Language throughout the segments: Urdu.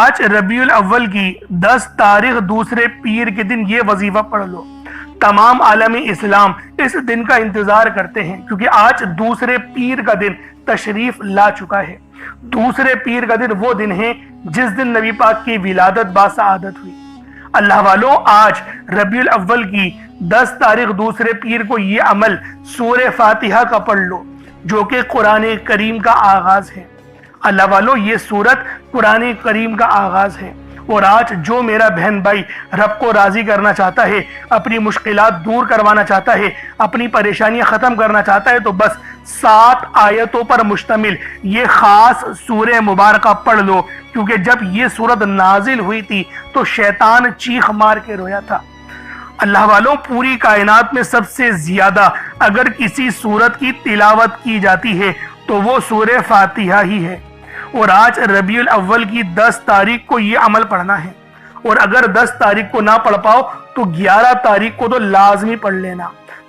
آج ربیع الاول کی 10 تاریخ دوسرے پیر کے دن یہ وظیفہ پڑھ لو۔ تمام عالم اسلام اس دن کا انتظار کرتے ہیں کیونکہ آج دوسرے پیر کا دن تشریف لا چکا ہے۔ دوسرے پیر کا دن وہ دن ہے جس دن نبی پاک کی ولادت باسعادت ہوئی۔ اللہ والوں، آج ربیع الاول کی 10 تاریخ دوسرے پیر کو یہ عمل سورہ فاتحہ کا پڑھ لو جو کہ قرآن کریم کا آغاز ہے۔ اللہ والوں، یہ سورت قرآن کریم کا آغاز ہے، اور آج جو میرا بہن بھائی رب کو راضی کرنا چاہتا ہے، اپنی مشکلات دور کروانا چاہتا ہے، اپنی پریشانیاں ختم کرنا چاہتا ہے، تو بس 7 آیتوں پر مشتمل یہ خاص سورہ مبارکہ پڑھ لو، کیونکہ جب یہ سورت نازل ہوئی تھی تو شیطان چیخ مار کے رویا تھا۔ اللہ والوں، پوری کائنات میں سب سے زیادہ اگر کسی سورت کی تلاوت کی جاتی ہے تو وہ سورہ فاتحہ ہی ہے، اور آج ربیع الاول کی 10 تاریخ کو یہ عمل پڑھنا ہے، اور اگر 10 تاریخ کو نہ پڑھ پاؤ تو 11 تاریخ کو تو لازمی پڑھ لینا۔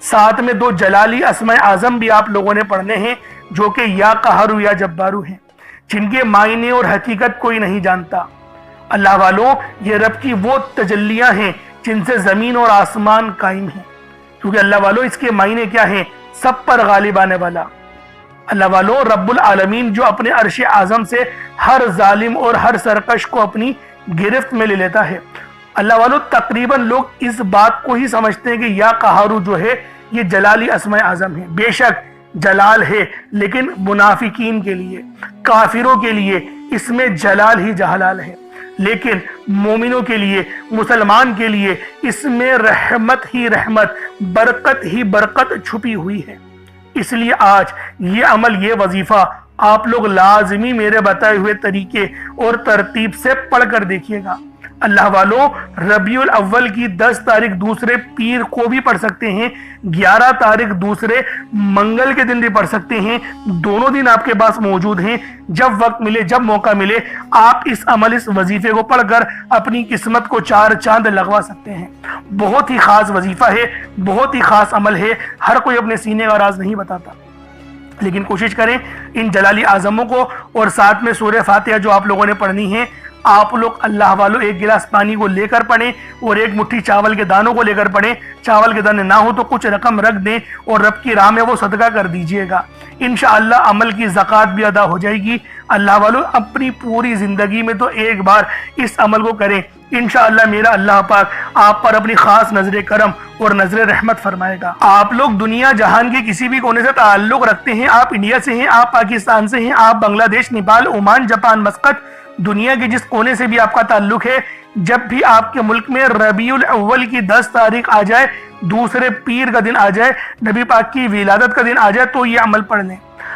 ساتھ میں 2 جلالی اسماء اعظم بھی آپ لوگوں نے پڑھنے ہیں جو کہ یا قہر یا جبارو ہیں، جن کے معنی اور حقیقت کوئی نہیں جانتا۔ اللہ والوں، یہ رب کی وہ تجلیاں ہیں جن سے زمین اور آسمان قائم ہیں، کیونکہ اللہ والوں اس کے معنی کیا ہیں؟ سب پر غالب آنے والا۔ اللہ والوں، رب العالمین جو اپنے عرش اعظم سے ہر ظالم اور ہر سرکش کو اپنی گرفت میں لے لیتا ہے۔ اللہ والوں، تقریباً لوگ اس بات کو ہی سمجھتے ہیں کہ یا قہارو جو ہے یہ جلالی اسماء اعظم ہے۔ بے شک جلال ہے، لیکن منافقین کے لیے، کافروں کے لیے اس میں جلال ہی جلال ہے، لیکن مومنوں کے لیے، مسلمان کے لیے اس میں رحمت ہی رحمت، برکت ہی برکت چھپی ہوئی ہے۔ اس لیے آج یہ عمل، یہ وظیفہ آپ لوگ لازمی میرے بتائے ہوئے طریقے اور ترتیب سے پڑھ کر دیکھیے گا۔ اللہ والوں، ربیع الاول کی 10 تاریخ دوسرے پیر کو بھی پڑھ سکتے ہیں، 11 تاریخ دوسرے منگل کے دن بھی پڑھ سکتے ہیں، دونوں دن آپ کے پاس موجود ہیں۔ جب وقت ملے، جب موقع ملے، آپ اس عمل، اس وظیفے کو پڑھ کر اپنی قسمت کو 4 چاند لگوا سکتے ہیں۔ بہت ہی خاص وظیفہ ہے، بہت ہی خاص عمل ہے، ہر کوئی اپنے سینے کا راز نہیں بتاتا، لیکن کوشش کریں ان جلالی اعظموں کو، اور ساتھ میں سورہ فاتحہ جو آپ لوگوں نے پڑھنی ہے، آپ لوگ اللہ والوں 1 گلاس پانی کو لے کر پڑھیں اور 1 مٹھی چاول کے دانوں کو لے کر پڑھیں۔ چاول کے دانے نہ ہو تو کچھ رقم رکھ دیں اور رب کی راہ میں وہ صدقہ کر دیجئے گا۔ انشاءاللہ عمل کی زکوٰۃ بھی ادا ہو جائے گی۔ اللہ والوں، اپنی پوری زندگی میں تو ایک بار اس عمل کو کریں، انشاءاللہ میرا اللہ پاک آپ پر اپنی خاص نظر کرم اور نظر رحمت فرمائے گا۔ آپ لوگ دنیا جہان کے کسی بھی کونے سے تعلق رکھتے ہیں، آپ انڈیا سے ہیں، آپ پاکستان سے ہیں، آپ بنگلہ دیش، نیپال، عمان، جاپان، مسقط، دنیا کے جس کونے سے بھی آپ کا تعلق ہے، جب بھی آپ کے ملک میں ربیع الاول کی 10 تاریخ آ جائے، دوسرے پیر کا دن آ جائے، نبی پاک کی ولادت کا دن آ جائے، تو یہ عمل پڑھ لیں۔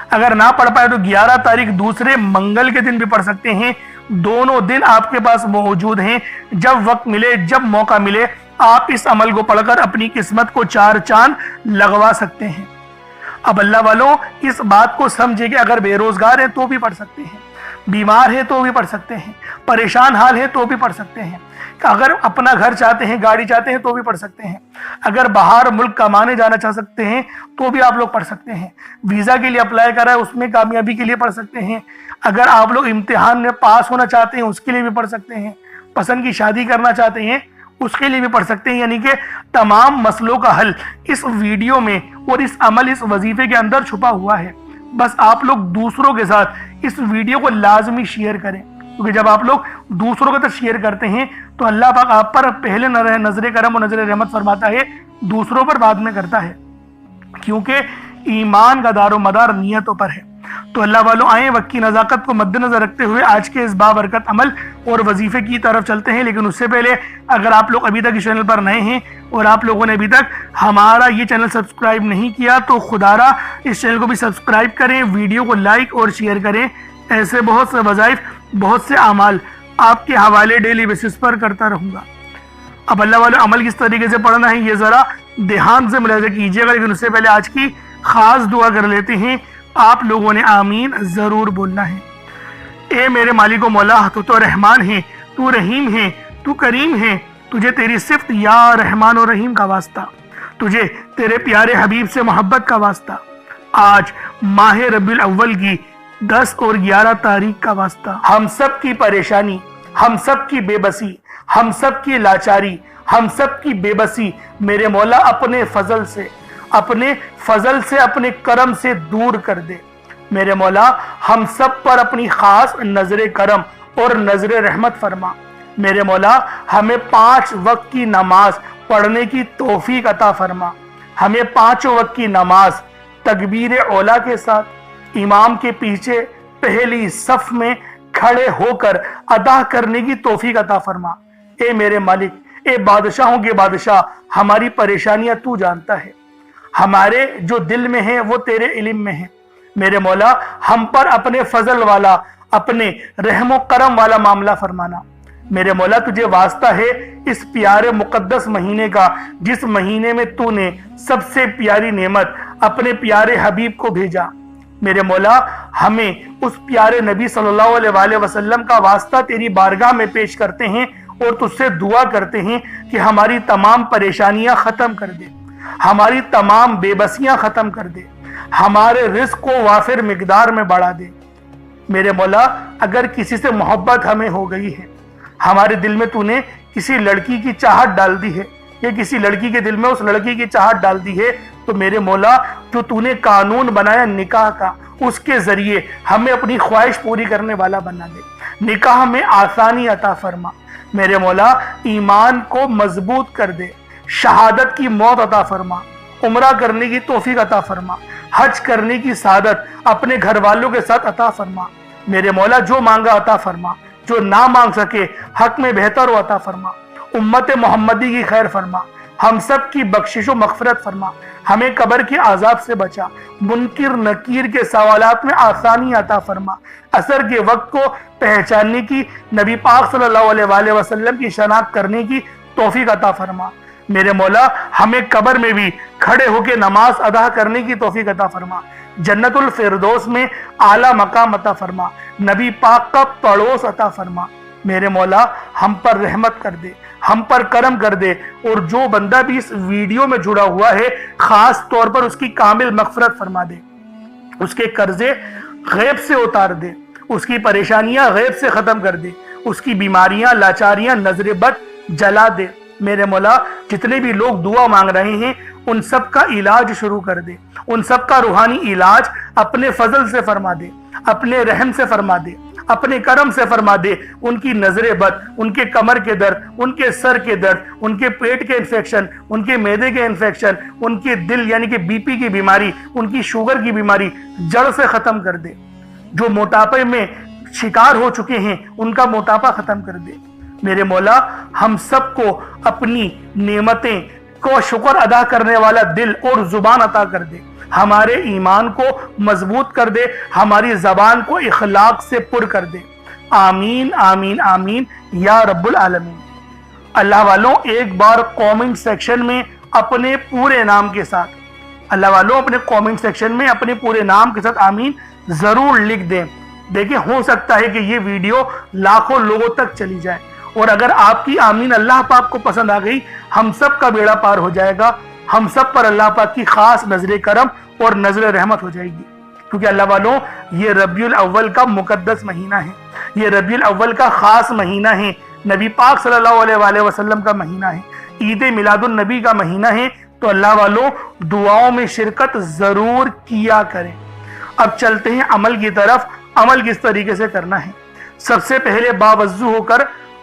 اگر نہ پڑھ پائے تو 11 تاریخ دوسرے منگل کے دن بھی پڑھ سکتے ہیں، دونوں دن آپ کے پاس موجود ہیں۔ جب وقت ملے، جب موقع ملے، آپ اس عمل کو پڑھ کر اپنی قسمت کو 4 چاند لگوا سکتے ہیں۔ اب اللہ والوں، اس بات کو سمجھے کہ اگر بے روزگار ہیں تو بھی پڑھ سکتے ہیں، بیمار ہے تو بھی پڑھ سکتے ہیں، پریشان حال ہے تو بھی پڑھ سکتے ہیں، اگر اپنا گھر چاہتے ہیں، گاڑی چاہتے ہیں تو بھی پڑھ سکتے ہیں، اگر باہر ملک کمانے جانا چاہ سکتے ہیں تو بھی آپ لوگ پڑھ سکتے ہیں، ویزا کے لیے اپلائی کرا ہے اس میں کامیابی کے لیے پڑھ سکتے ہیں، اگر آپ لوگ امتحان میں پاس ہونا چاہتے ہیں اس کے لیے بھی پڑھ سکتے ہیں، پسند کی شادی کرنا چاہتے ہیں اس کے لیے بھی پڑھ سکتے ہیں۔ یعنی کہ تمام مسئلوں کا حل اس ویڈیو میں اور اس عمل، اس وظیفے کے اندر چھپا ہوا ہے۔ بس آپ لوگ دوسروں کے ساتھ اس ویڈیو کو لازمی شیئر کریں، کیونکہ جب آپ لوگ دوسروں کے ساتھ شیئر کرتے ہیں تو اللہ پاک آپ پر پہلے نظر کرم اور نظر رحمت فرماتا ہے، دوسروں پر بعد میں کرتا ہے، کیونکہ ایمان کا دار و مدار نیتوں پر ہے۔ تو اللہ والوں، آئیں وقت کی نزاکت کو مد نظر رکھتے ہوئے آج کے اس بابرکت عمل اور وظیفے کی طرف چلتے ہیں۔ لیکن اس سے پہلے اگر آپ لوگ ابھی تک اس چینل پر نئے ہیں اور آپ لوگوں نے ابھی تک ہمارا یہ چینل سبسکرائب نہیں کیا تو خدا را اس چینل کو بھی سبسکرائب کریں، ویڈیو کو لائک اور شیئر کریں۔ ایسے بہت سے وظائف، بہت سے اعمال آپ کے حوالے ڈیلی بیسس پر کرتا رہوں گا۔ اب اللہ والوں، عمل کس طریقے سے پڑھنا ہے یہ ذرا دھیان سے ملاحظہ کیجیے گا، لیکن اس سے پہلے آج کی خاص دعا کر لیتے ہیں۔ آپ لوگوں نے آمین ضرور بولنا ہے۔ اے میرے مالک و مولا، تو رحمان ہے، تو رحیم ہے، تو کریم ہے، تجھے تیری صفت یا رحمان و رحیم کا واسطہ، تجھے تیرے پیارے حبیب سے محبت کا واسطہ، آج ماہ ربیع الاول کی 10 اور 11 تاریخ کا واسطہ، ہم سب کی پریشانی، ہم سب کی بے بسی، ہم سب کی لاچاری، ہم سب کی بے بسی میرے مولا اپنے فضل سے، اپنے کرم سے دور کر دے۔ میرے مولا ہم سب پر اپنی خاص نظر کرم اور نظر رحمت فرما۔ میرے مولا ہمیں 5 وقت کی نماز پڑھنے کی توفیق عطا فرما۔ ہمیں 5 وقت کی نماز تکبیر اولا کے ساتھ امام کے پیچھے پہلی صف میں کھڑے ہو کر ادا کرنے کی توفیق عطا فرما۔ اے میرے مالک، اے بادشاہوں کے بادشاہ، ہماری پریشانیاں تو جانتا ہے، ہمارے جو دل میں ہیں وہ تیرے علم میں ہیں۔ میرے مولا ہم پر اپنے فضل والا، اپنے رحم و کرم والا معاملہ فرمانا۔ میرے مولا تجھے واسطہ ہے اس پیارے مقدس مہینے کا، جس مہینے میں تو نے سب سے پیاری نعمت اپنے پیارے حبیب کو بھیجا۔ میرے مولا ہمیں اس پیارے نبی صلی اللہ علیہ وآلہ وسلم کا واسطہ تیری بارگاہ میں پیش کرتے ہیں اور تجھ سے دعا کرتے ہیں کہ ہماری تمام پریشانیاں ختم کر دے، ہماری تمام بے بسیاں ختم کر دے، ہمارے رزق کو وافر مقدار میں بڑھا دے۔ میرے مولا اگر کسی سے محبت ہمیں ہو گئی ہے، ہمارے دل میں تو نے کسی لڑکی کی چاہت ڈال دی ہے یا کسی لڑکی کے دل میں اس لڑکی کی چاہت ڈال دی ہے، تو میرے مولا جو تو نے قانون بنایا نکاح کا، اس کے ذریعے ہمیں اپنی خواہش پوری کرنے والا بنا دے، نکاح میں آسانی عطا فرما۔ میرے مولا ایمان کو مضبوط کر دے، شہادت کی موت عطا فرما، عمرہ کرنے کی توفیق عطا فرما، حج کرنے کی سعادت اپنے گھر والوں کے ساتھ عطا فرما۔ میرے مولا جو مانگا عطا فرما، جو نہ مانگ سکے حق میں بہتر و عطا فرما۔ امت محمدی کی خیر فرما، ہم سب کی بخشش و مغفرت فرما، ہمیں قبر کے عذاب سے بچا، منکر نکیر کے سوالات میں آسانی عطا فرما، عصر کے وقت کو پہچاننے کی، نبی پاک صلی اللہ علیہ وآلہ وسلم کی شناخت کرنے کی توفیق عطا فرما۔ میرے مولا ہمیں قبر میں بھی کھڑے ہو کے نماز ادا کرنے کی توفیق عطا فرما، جنت الفردوس میں اعلیٰ مقام عطا فرما، نبی پاک کا پڑوس عطا فرما۔ میرے مولا ہم پر رحمت کر دے، ہم پر کرم کر دے، اور جو بندہ بھی اس ویڈیو میں جڑا ہوا ہے خاص طور پر اس کی کامل مغفرت فرما دے، اس کے قرضے غیب سے اتار دے، اس کی پریشانیاں غیب سے ختم کر دے، اس کی بیماریاں، لاچاریاں، نظر بد جلا دے۔ میرے مولا جتنے بھی لوگ دعا مانگ رہے ہیں ان سب کا علاج شروع کر دے، ان سب کا روحانی علاج اپنے فضل سے فرما دے، اپنے رحم سے فرما دے، اپنے کرم سے فرما دے۔ ان کی نظر بد، ان کے کمر کے درد، ان کے سر کے درد، ان کے پیٹ کے انفیکشن، ان کے معدے کے انفیکشن، ان کے دل یعنی کہ بی پی کی بیماری، ان کی شوگر کی بیماری جڑ سے ختم کر دے۔ جو موٹاپے میں شکار ہو چکے ہیں ان کا موٹاپا ختم کر دے۔ میرے مولا ہم سب کو اپنی نعمتیں کو شکر ادا کرنے والا دل اور زبان عطا کر دے، ہمارے ایمان کو مضبوط کر دے، ہماری زبان کو اخلاق سے پر کر دے۔ آمین آمین آمین یا رب العالمین۔ اللہ والوں ایک بار کامنٹ سیکشن میں اپنے پورے نام کے ساتھ، اللہ والوں اپنے کامنٹ سیکشن میں اپنے پورے نام کے ساتھ آمین ضرور لکھ دیں۔ دیکھیں ہو سکتا ہے کہ یہ ویڈیو لاکھوں لوگوں تک چلی جائے، اور اگر آپ کی آمین اللہ پاک کو پسند آ گئی ہم سب کا بیڑا پار ہو جائے گا، ہم سب پر اللہ پاک کی خاص نظر کرم اور نظر رحمت ہو جائے گی۔ کیونکہ اللہ والوں یہ ربیع الاول کا مقدس مہینہ ہے، یہ ربیع الاول کا خاص مہینہ ہے، نبی پاک صلی اللہ علیہ وآلہ وسلم کا مہینہ ہے، عید میلاد النبی کا مہینہ ہے، تو اللہ والوں دعاؤں میں شرکت ضرور کیا کریں۔ اب چلتے ہیں عمل کی طرف۔ عمل کس طریقے سے کرنا ہے؟ سب سے پہلے باوضو ہو کر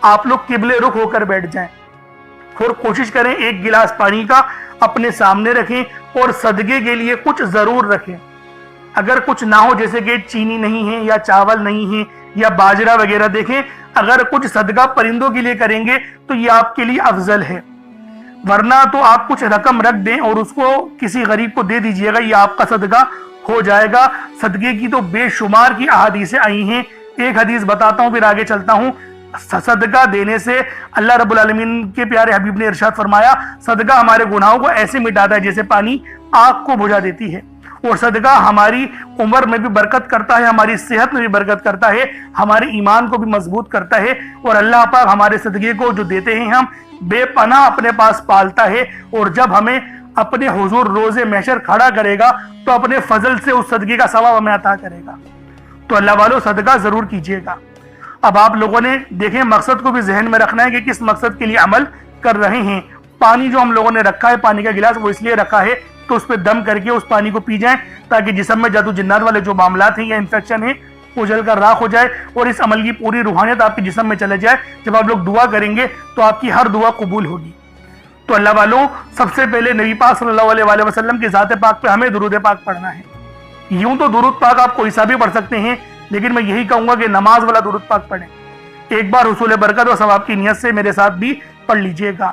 آپ لوگ قبلے رخ ہو کر بیٹھ جائیں، اور کوشش کریں ایک گلاس پانی کا اپنے سامنے رکھیں اور صدقے کے لیے کچھ ضرور رکھیں۔ اگر کچھ نہ ہو جیسے کہ چینی نہیں ہے یا چاول نہیں ہے یا باجرہ وغیرہ، دیکھیں اگر کچھ صدقہ پرندوں کے لیے کریں گے تو یہ آپ کے لیے افضل ہے، ورنہ تو آپ کچھ رقم رکھ دیں اور اس کو کسی غریب کو دے دیجئے گا، یہ آپ کا صدقہ ہو جائے گا۔ صدقے کی تو بے شمار کی احادیثیں آئی ہیں، ایک حدیث بتاتا ہوں پھر آگے چلتا ہوں۔ صدقہ دینے سے اللہ رب العالمین کے پیارے حبیب نے ارشاد فرمایا، صدقہ ہمارے گناہوں کو ایسے مٹاتا ہے جیسے پانی آگ کو بجھا دیتی ہے، اور صدقہ ہماری عمر میں بھی برکت کرتا ہے، ہماری صحت میں بھی برکت کرتا ہے، ہمارے ایمان کو بھی مضبوط کرتا ہے، اور اللہ پاک ہمارے صدقے کو جو دیتے ہیں ہم بے پناہ اپنے پاس پالتا ہے، اور جب ہمیں اپنے حضور روز محشر کھڑا کرے گا تو اپنے فضل سے اس صدقے کا ثواب ہمیں عطا کرے گا۔ تو اللہ والوں صدقہ ضرور کیجیے گا۔ اب آپ لوگوں نے دیکھیں مقصد کو بھی ذہن میں رکھنا ہے کہ کس مقصد کے لیے عمل کر رہے ہیں۔ پانی جو ہم لوگوں نے رکھا ہے، پانی کا گلاس، وہ اس لیے رکھا ہے تو اس پہ دم کر کے اس پانی کو پی جائیں تاکہ جسم میں جادو جنات والے جو معاملات ہیں یا انفیکشن ہیں وہ جل کر راکھ ہو جائے اور اس عمل کی پوری روحانیت آپ کے جسم میں چلے جائے۔ جب آپ لوگ دعا کریں گے تو آپ کی ہر دعا قبول ہوگی۔ تو اللہ والوں، سب سے پہلے نبی پاک صلی اللہ علیہ وآلہ وسلم کی ذات پاک پہ ہمیں درود پاک پڑھنا ہے۔ یوں تو درود پاک آپ کوئی سا بھی پڑھ سکتے ہیں، لیکن میں یہی کہوں گا کہ نماز والا درود پاک پڑھیں۔ ایک بار حصول برکت و ثواب کی نیت سے میرے ساتھ بھی پڑھ لیجئے گا۔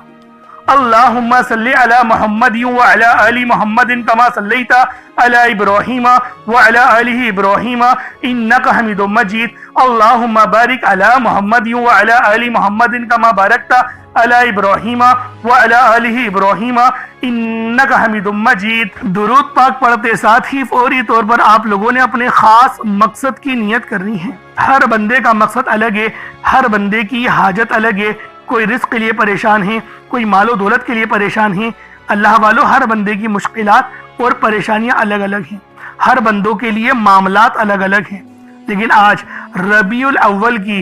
اللہم صلی علی محمد وعلی آل محمد کما صلیت علی ابراہیم وعلی آل ابراہیم انک حمید مجید۔ اللہم بارک علی محمد وعلی آل محمد کما بارکت علی ابراہیم وعلی آل ابراہیم انک حمید مجید۔ درود پاک پڑھتے ساتھ ہی فوری طور پر آپ لوگوں نے اپنے خاص مقصد کی نیت کرنی ہے۔ ہر بندے کا مقصد الگ ہے، ہر بندے کی حاجت الگ ہے۔ کوئی رزق کے لیے پریشان ہے، کوئی مال و دولت کے لیے پریشان ہے۔ اللہ والو، ہر بندے کی مشکلات اور پریشانیاں الگ الگ ہیں، ہر بندوں کے لیے معاملات الگ الگ ہیں۔ لیکن آج ربیع الاول کی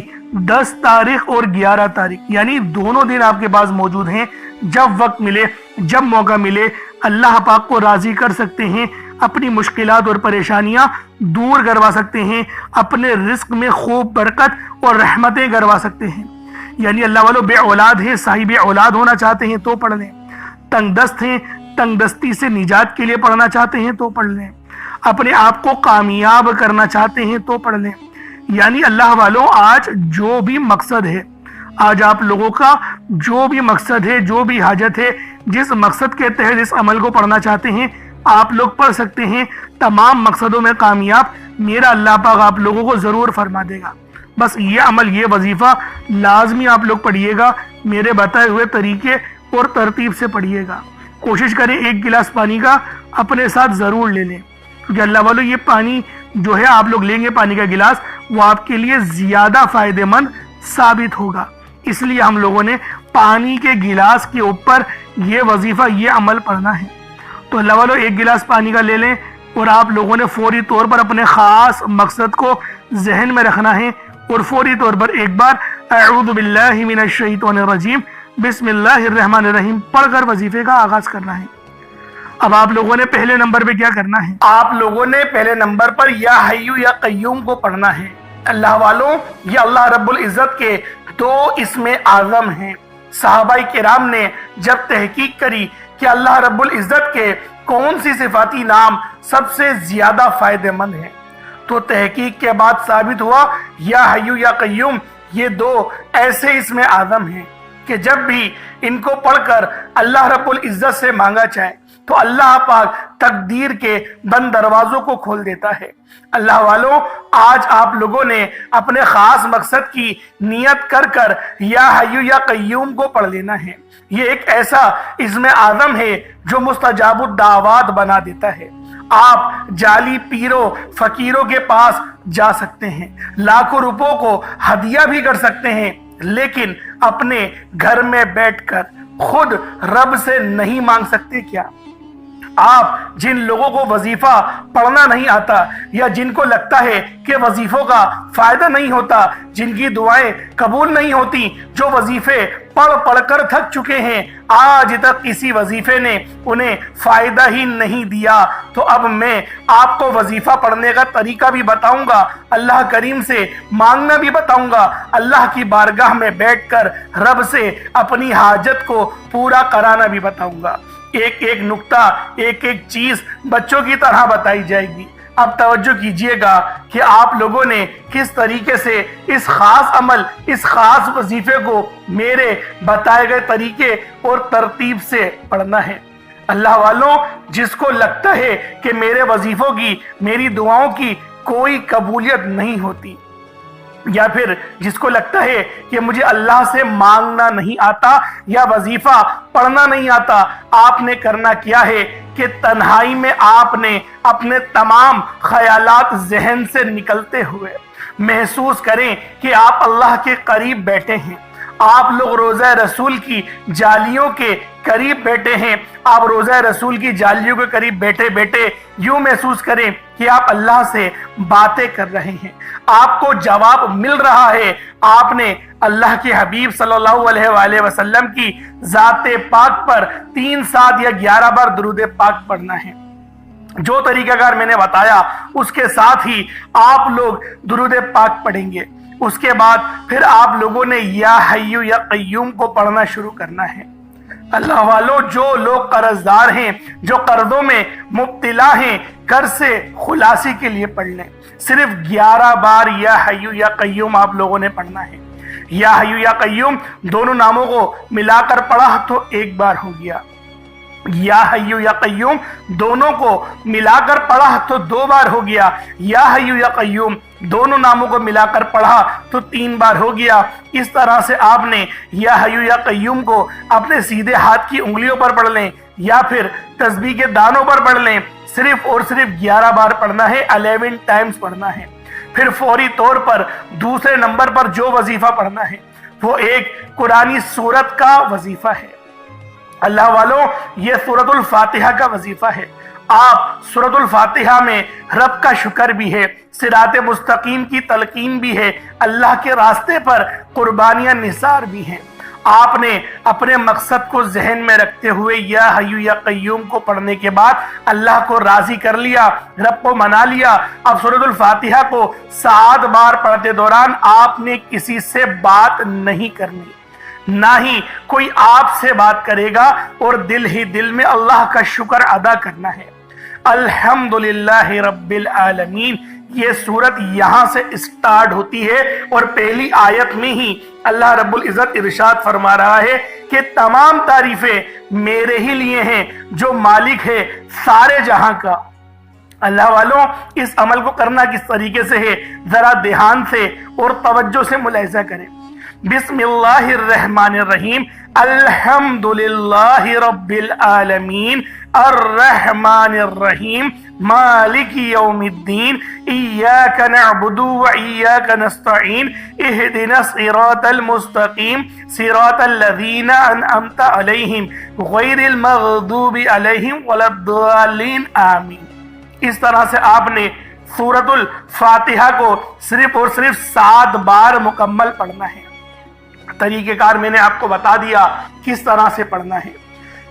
10 تاریخ اور 11 تاریخ یعنی دونوں دن آپ کے پاس موجود ہیں۔ جب وقت ملے، جب موقع ملے، اللہ پاک کو راضی کر سکتے ہیں، اپنی مشکلات اور پریشانیاں دور کروا سکتے ہیں، اپنے رزق میں خوب برکت اور رحمتیں کروا سکتے ہیں۔ یعنی اللہ والو، بے اولاد ہیں، صاحب اولاد ہونا چاہتے ہیں تو پڑھ لیں، تنگ دست ہیں، تنگ دستی سے نجات کے لیے پڑھنا چاہتے ہیں تو پڑھ لیں، اپنے آپ کو کامیاب کرنا چاہتے ہیں تو پڑھ لیں۔ یعنی اللہ والو، آج جو بھی مقصد ہے، آج آپ لوگوں کا جو بھی مقصد ہے، جو بھی حاجت ہے، جس مقصد کے تحت اس عمل کو پڑھنا چاہتے ہیں، آپ لوگ پڑھ سکتے ہیں۔ تمام مقصدوں میں کامیاب میرا اللہ پاک آپ لوگوں کو ضرور فرما دے گا۔ بس یہ عمل، یہ وظیفہ لازمی آپ لوگ پڑھیے گا، میرے بتائے ہوئے طریقے اور ترتیب سے پڑھیے گا۔ کوشش کریں ایک گلاس پانی کا اپنے ساتھ ضرور لے لیں، کیونکہ اللہ والو، یہ پانی جو ہے آپ لوگ لیں گے، پانی کا گلاس، وہ آپ کے لیے زیادہ فائدہ مند ثابت ہوگا۔ اس لیے ہم لوگوں نے پانی کے گلاس کے اوپر یہ وظیفہ، یہ عمل پڑھنا ہے۔ تو اللہ والو، ایک گلاس پانی کا لے لیں اور آپ لوگوں نے فوری طور پر اپنے خاص مقصد کو ذہن میں رکھنا ہے اور فوری طور پر ایک بار اعوذ باللہ من الشیطان الرجیم بسم اللہ الرحمن الرحیم پڑھ کر وظیفے کا آغاز کرنا ہے۔ اب آپ لوگوں نے پہلے نمبر پہ کیا کرنا ہے؟ آپ لوگوں نے پہلے نمبر پر یا حیو یا قیوم کو پڑھنا ہے۔ اللہ والوں، یہ اللہ رب العزت کے 2 اسم اعظم ہیں۔ صحابہ کرام نے جب تحقیق کری کہ اللہ رب العزت کے کون سی صفاتی نام سب سے زیادہ فائدہ مند ہیں، تو تحقیق کے بعد ثابت ہوا یا حیو یا قیوم یہ 2 ایسے اسم اعظم ہیں کہ جب بھی ان کو پڑھ کر اللہ رب العزت سے مانگا جائے تو اللہ پاک تقدیر کے بند دروازوں کو کھول دیتا ہے۔ اللہ والوں، آج آپ لوگوں نے اپنے خاص مقصد کی نیت کر کر یا حیو یا قیوم کو پڑھ لینا ہے۔ یہ ایک ایسا اسم اعظم ہے جو مستجاب الدعوات بنا دیتا ہے۔ آپ جعلی پیروں فقیروں کے پاس جا سکتے ہیں، لاکھوں روپوں کو ہدیہ بھی کر سکتے ہیں، لیکن اپنے گھر میں بیٹھ کر خود رب سے نہیں مانگ سکتے کیا؟ آپ جن لوگوں کو وظیفہ پڑھنا نہیں آتا یا جن کو لگتا ہے کہ وظیفوں کا فائدہ نہیں ہوتا، جن کی دعائیں قبول نہیں ہوتی، جو وظیفے پڑھ کر تھک چکے ہیں، آج تک کسی وظیفے نے انہیں فائدہ ہی نہیں دیا، تو اب میں آپ کو وظیفہ پڑھنے کا طریقہ بھی بتاؤں گا، اللہ کریم سے مانگنا بھی بتاؤں گا، اللہ کی بارگاہ میں بیٹھ کر رب سے اپنی حاجت کو پورا کرانا بھی بتاؤں گا۔ ایک ایک نقطہ، ایک ایک چیز بچوں کی طرح بتائی جائے گی۔ اب توجہ کیجئے گا کہ آپ لوگوں نے کس طریقے سے اس خاص عمل، اس خاص وظیفے کو میرے بتائے گئے طریقے اور ترتیب سے پڑھنا ہے۔ اللہ والوں، جس کو لگتا ہے کہ میرے وظیفوں کی، میری دعاؤں کی کوئی قبولیت نہیں ہوتی، یا پھر جس کو لگتا ہے کہ مجھے اللہ سے مانگنا نہیں آتا یا وظیفہ پڑھنا نہیں آتا، آپ نے کرنا کیا ہے کہ تنہائی میں آپ نے اپنے تمام خیالات ذہن سے نکلتے ہوئے محسوس کریں کہ آپ اللہ کے قریب بیٹھے ہیں، آپ لوگ روزہ رسول کی جالیوں کے قریب بیٹھے ہیں، آپ روزہ رسول کی جالیوں کے قریب بیٹھے بیٹھے یوں محسوس کریں کہ آپ اللہ سے باتیں کر رہے ہیں، آپ کو جواب مل رہا ہے۔ آپ نے اللہ کے حبیب صلی اللہ علیہ وآلہ وسلم کی ذات پاک پر 3 7 یا 11 بار درود پاک پڑھنا ہے۔ جو طریقہ کار میں نے بتایا اس کے ساتھ ہی آپ لوگ درود پاک پڑھیں گے۔ اس کے بعد پھر آپ لوگوں نے یا حیو یا قیوم کو پڑھنا شروع کرنا ہے۔ اللہ والوں، جو لوگ قرض دار ہیں، جو قرضوں میں مبتلا ہیں، قرض سے خلاصی کے لیے پڑھ لیں۔ صرف 11 بار یا حیو یا قیوم آپ لوگوں نے پڑھنا ہے۔ یا حیو یا قیوم دونوں ناموں کو ملا کر پڑھا تو 1 بار ہو گیا، یا حیو یا قیوم دونوں کو ملا کر پڑھا تو 2 بار ہو گیا، یا حیو یا قیوم دونوں ناموں کو ملا کر پڑھا تو 3 بار ہو گیا۔ اس طرح سے آپ نے یا حیو یا قیوم کو اپنے سیدھے ہاتھ کی انگلیوں پر پڑھ لیں یا پھر تسبیح کے دانوں پر پڑھ لیں، صرف اور صرف 11 بار پڑھنا ہے، 11 ٹائمز پڑھنا ہے۔ پھر فوری طور پر دوسرے نمبر پر جو وظیفہ پڑھنا ہے وہ ایک قرآنی سورت کا وظیفہ ہے۔ اللہ والوں، یہ سورۃ الفاتحہ کا وظیفہ ہے۔ آپ سورۃ الفاتحہ میں رب کا شکر بھی ہے، صراط مستقیم کی تلقین بھی ہے، اللہ کے راستے پر قربانیاں نثار بھی ہیں۔ آپ نے اپنے مقصد کو ذہن میں رکھتے ہوئے یا حیو یا قیوم کو پڑھنے کے بعد اللہ کو راضی کر لیا، رب کو منا لیا۔ اب سورۃ الفاتحہ کو 7 بار پڑھتے دوران آپ نے کسی سے بات نہیں کرنی، نہ ہی کوئی آپ سے بات کرے گا، اور دل ہی دل میں اللہ کا شکر ادا کرنا ہے۔ الحمدللہ رب العالمین، یہ سورت یہاں سے اسٹارٹ ہوتی ہے اور پہلی آیت میں ہی اللہ رب العزت ارشاد فرما رہا ہے کہ تمام تعریفیں میرے ہی لیے ہیں جو مالک ہے سارے جہاں کا۔ اللہ والوں، اس عمل کو کرنا کس طریقے سے ہے ذرا دھیان سے اور توجہ سے ملاحظہ کریں۔ بسم اللہ الرحمن الرحیم، الحمدللہ رب العالمین الرحمن الرحیم مالک یوم الدین ایاک نعبد و ایاک نستعین اہدنا الصراط المستقیم صراط الذین انعمت علیہم غیر المغضوب علیہم ولا الضالین آمین۔ اس طرح سے آپ نے سورۃ الفاتحہ کو صرف اور صرف 7 بار مکمل پڑھنا ہے۔ طریقہ کار میں نے آپ کو بتا دیا کس طرح سے پڑھنا ہے،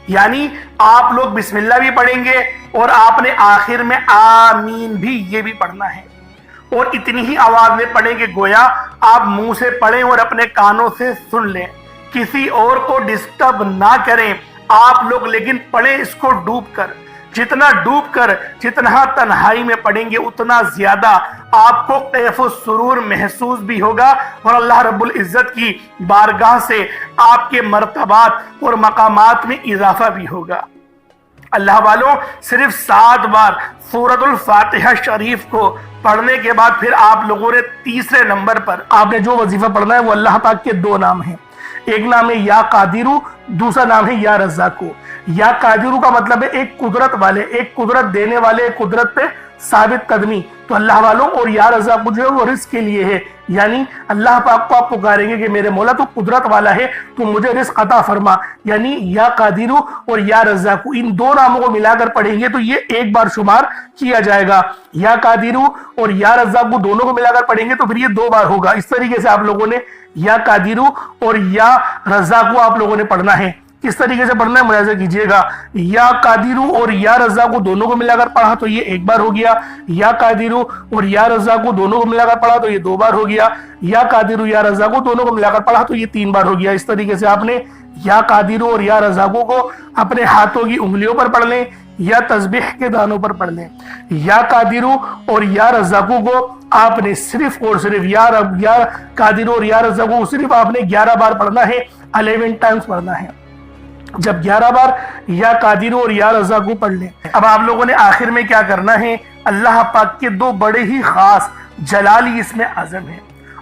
یعنی آپ لوگ بسم اللہ بھی پڑھیں گے اور آپ نے آخر میں آمین بھی یہ بھی پڑھنا ہے، اور اتنی ہی آواز میں پڑھیں کہ گویا آپ منہ سے پڑھیں اور اپنے کانوں سے سن لیں، کسی اور کو ڈسٹرب نہ کریں آپ لوگ، لیکن پڑھیں اس کو ڈوب کر۔ جتنا ڈوب کر، جتنا تنہائی میں پڑھیں گے اتنا زیادہ آپ کو کیف و سرور محسوس بھی ہوگا، اور اللہ رب العزت کی بارگاہ سے آپ کے مرتبات اور مقامات میں اضافہ بھی ہوگا۔ اللہ والوں، صرف 7 بار سورۃ الفاتحہ شریف کو پڑھنے کے بعد پھر آپ لوگوں نے تیسرے نمبر پر آپ نے جو وظیفہ پڑھنا ہے وہ اللہ پاک کے 2 نام ہیں، ایک نام ہے یا قادرو، دوسرا نام ہے یا رزاقو۔ یا قادرو کا مطلب ہے ایک قدرت والے، ایک قدرت دینے والے، ایک قدرت پہ ثابت قدمی، تو اللہ والوں، اور یا رزاقو جو ہے وہ رزق کے لیے ہے، یعنی اللہ پاک کو آپ پکاریں گے کہ میرے مولا تو قدرت والا ہے تو مجھے رزق عطا فرما، یعنی یا قادرو اور یا رزاقو ان 2 ناموں کو ملا کر پڑھیں گے تو یہ 1 بار شمار کیا جائے گا۔ یا قادرو اور یا رزاقو دونوں کو ملا کر پڑھیں گے تو پھر یہ 2 بار ہوگا۔ اس طریقے سے آپ لوگوں نے یا قادرو اور یا رزاقو آپ لوگوں نے پڑھنا ہے۔ کس طریقے سے پڑھنا ہے ملاحظہ کیجئے گا، یا قادرو اور یا رزاقو دونوں کو ملا کر پڑھا تو یہ 1 بار ہو گیا، یا قادرو اور یا رزاقو دونوں کو ملا کر پڑھا تو یہ 2 بار ہو گیا، یا قادرو یا رزاقو دونوں کو ملا کر پڑھا تو یہ 3 بار ہو گیا۔ اس طریقے سے آپ نے یا قادرو اور یا رزاقو کو اپنے ہاتھوں کی انگلیوں پر پڑھ لیں یا تسبیح کے دانوں پر پڑھ لیں۔ یا قادرو اور یا رزاقو کو آپ نے صرف اور صرف یا قادرو اور یا رزاقو صرف آپ نے 11 بار پڑھنا ہے، 11 ٹائمز پڑھنا ہے۔ جب 11 بار یا قادرو اور یا رزاقو پڑھ لیں، اب آپ لوگوں نے آخر میں کیا کرنا ہے، اللہ پاک کے 2 بڑے ہی خاص جلالی اسم اعظم ہیں،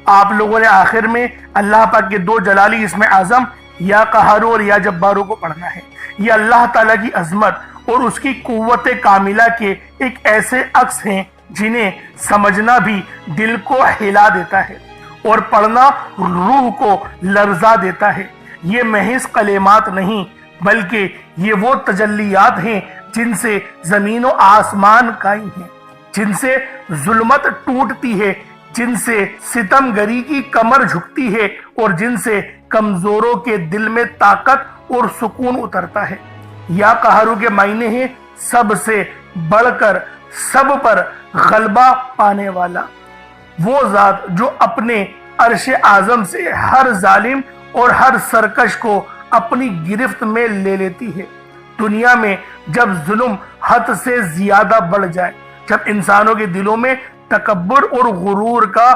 آپ لوگوں نے آخر میں اللہ پاک کے 2 جلالی اسم اعظم یا قہارو اور یا جبارو کو پڑھنا ہے۔ یہ اللہ تعالیٰ کی عظمت اور اس کی قوت کاملہ کے ایک ایسے عکس ہیں جنہیں سمجھنا بھی دل کو ہلا دیتا ہے، اور پڑھنا روح کو لرزا دیتا ہے۔ یہ محض کلمات نہیں بلکہ یہ وہ تجلیات ہیں جن سے زمین و آسمان قائم ہیں، جن سے ظلمت ٹوٹتی ہے، جن سے ستم گری کی کمر جھکتی ہے اور جن سے کمزوروں کے دل میں طاقت اور سکون اترتا ہے۔ یا قہرو کے معنی ہیں سب سے بڑھ کر سب پر غلبہ پانے والا، وہ ذات جو اپنے عرش اعظم سے ہر ظالم اور ہر سرکش کو اپنی گرفت میں لے لیتی ہے۔ دنیا میں جب ظلم حد سے زیادہ بڑھ جائے، جب انسانوں کے دلوں میں تکبر اور غرور کا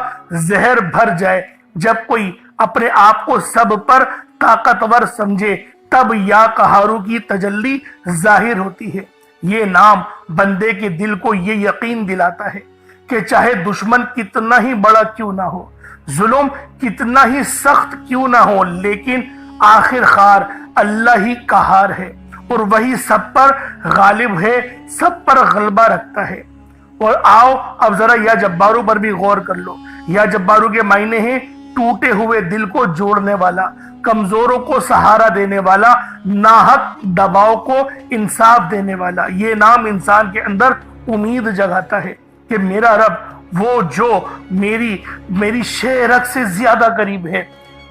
زہر بھر جائے، جب کوئی اپنے آپ کو سب پر طاقتور سمجھے، تب یا قہارو کی تجلی ظاہر ہوتی ہے۔ یہ نام بندے کے دل کو یہ یقین دلاتا ہے کہ چاہے دشمن کتنا ہی بڑا کیوں نہ ہو، ظلم کتنا ہی سخت کیوں نہ ہو، لیکن آخر کار اللہ ہی قہار ہے اور وہی سب پر غالب ہے، سب پر غلبہ رکھتا ہے۔ اور آؤ اب ذرا یا جبارو پر بھی غور کر لو۔ یا جبارو کے معنی ہیں ٹوٹے ہوئے دل کو جوڑنے والا، کمزوروں کو سہارا دینے والا، ناحق دباؤ کو انصاف دینے والا۔ یہ نام انسان کے اندر امید جگاتا ہے کہ میرا رب وہ جو میری شہرت سے زیادہ قریب ہے۔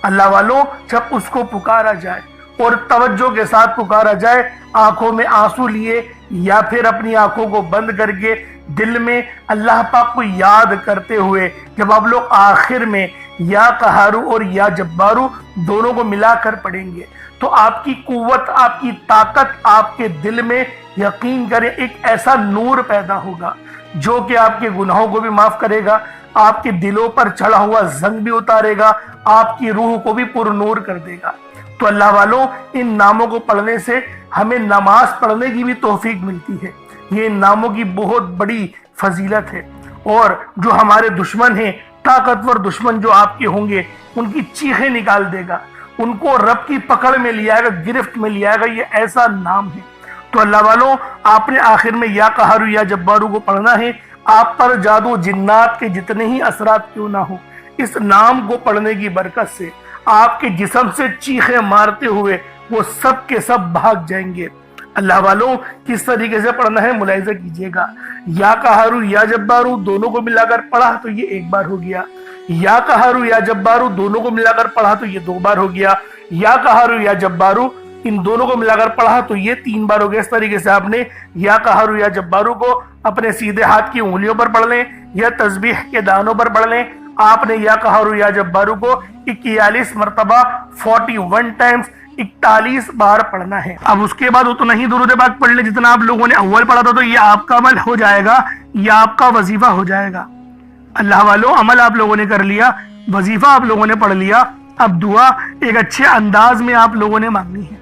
اللہ والوں، جب اس کو پکارا جائے اور توجہ کے ساتھ پکارا جائے، آنکھوں میں آنسو لیے یا پھر اپنی آنکھوں کو بند کر کے دل میں اللہ پاک کو یاد کرتے ہوئے، جب آپ لوگ آخر میں یا قہارو اور یا جبارو دونوں کو ملا کر پڑھیں گے تو آپ کی قوت، آپ کی طاقت، آپ کے دل میں یقین کریں ایک ایسا نور پیدا ہوگا جو کہ آپ کے گناہوں کو بھی معاف کرے گا، آپ کے دلوں پر چڑھا ہوا زنگ بھی اتارے گا، آپ کی روح کو بھی پر نور کر دے گا۔ تو اللہ والوں، ان ناموں کو پڑھنے سے ہمیں نماز پڑھنے کی بھی توفیق ملتی ہے۔ یہ ان ناموں کی بہت بڑی فضیلت ہے، اور جو ہمارے دشمن ہیں، طاقتور دشمن جو آپ کے ہوں گے، ان کی چیخیں نکال دے گا، ان کو رب کی پکڑ میں لے آئے گا، گرفت میں لے آئے گا۔ یہ ایسا نام ہے۔ تو اللہ والوں، آپ نے آخر میں یا قہارو یا جبارو کو پڑھنا ہے۔ آپ پر جادو جنات کے جتنے ہی اثرات کیوں نہ ہو، اس نام کو پڑھنے کی برکت سے آپ کے جسم سے چیخیں مارتے ہوئے وہ سب کے سب بھاگ جائیں گے۔ اللہ والوں، کس طریقے سے پڑھنا ہے ملاحظہ کیجئے گا۔ یا قہارو یا جبارو دونوں کو ملا کر پڑھا تو یہ ایک بار ہو گیا، یا قہارو یا جبارو دونوں کو ملا کر پڑھا تو یہ دو بار ہو گیا، یا قہارو یا جبارو ان دونوں کو ملا کر پڑھا تو یہ تین بار ہو گیا۔ اس طریقے سے آپ نے یا قہارو یا جبارو کو اپنے سیدھے ہاتھ کی انگلیوں پر پڑھ لیں یا تسبیح کے دانوں پر پڑھ لیں۔ آپ نے یا قہارو یا جبارو کو 41 مرتبہ 41 ٹائمز 41 بار پڑھنا ہے۔ اب اس کے بعد اتنا ہی درود پاک پڑھ لیں جتنا آپ لوگوں نے اول پڑھا تھا، تو یہ آپ کا عمل ہو جائے گا، یہ آپ کا وظیفہ ہو جائے گا۔ اللہ والوں، عمل آپ لوگوں نے کر لیا، وظیفہ آپ لوگوں نے پڑھ لیا، اب دعا ایک اچھے انداز میں آپ لوگوں نے مانگنی ہے،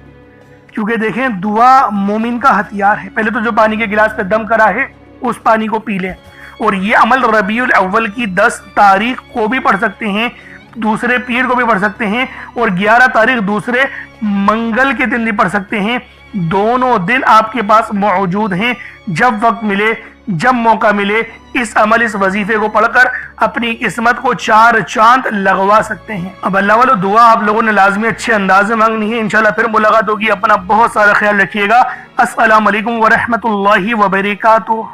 کیونکہ دیکھیں دعا مومن کا ہتھیار ہے۔ پہلے تو جو پانی کے گلاس پہ دم کرا ہے اس پانی کو پی لیں، اور یہ عمل ربیع الاول کی 10 تاریخ کو بھی پڑھ سکتے ہیں، دوسرے پیر کو بھی پڑھ سکتے ہیں، اور 11 تاریخ دوسرے منگل کے دن بھی پڑھ سکتے ہیں۔ دونوں دن آپ کے پاس موجود ہیں، جب وقت ملے، جب موقع ملے اس عمل، اس وظیفے کو پڑھ کر اپنی قسمت کو 4 چاند لگوا سکتے ہیں۔ اب اللہ والو، دعا آپ لوگوں نے لازمی اچھے انداز میں مانگنی ہے۔ انشاءاللہ پھر ملاقات ہوگی، اپنا بہت سارا خیال رکھیے گا۔ السلام علیکم ورحمۃ اللہ وبرکاتہ۔